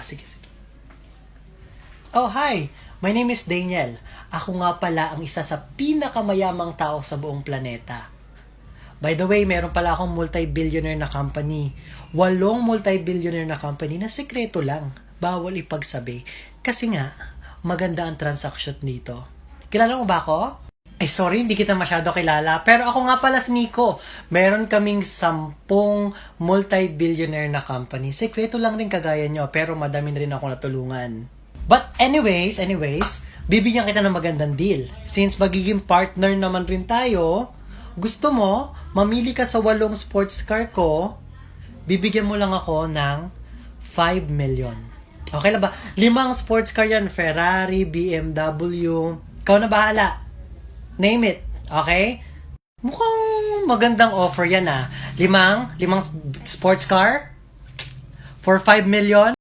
Sige, sige. Oh, hi! My name is Daniel. Ako nga pala ang isa sa pinakamayamang tao sa buong planeta. By the way, meron pala akong multi-billionaire na company. 8 multi-billionaire na company na sekreto lang. Bawal ipagsabi. Kasi nga, maganda ang transaction dito. Kilala mo ba ako? Ay, sorry, hindi kita masyado kilala. Pero ako nga pala si Nico. Meron kaming 10 multi-billionaire na company. Sekreto lang rin kagaya nyo, pero madami na rin ako natulungan. But anyways, bibigyan kita ng magandang deal. Since magiging partner naman rin tayo, gusto mo, mamili ka sa 8 sports car ko, bibigyan mo lang ako ng 5 million. Okay lang ba? 5 sports car yan, Ferrari, BMW. Ikaw na bahala. Name it. Okay? Mukhang magandang offer yan ah. 5 sports car for 5 million.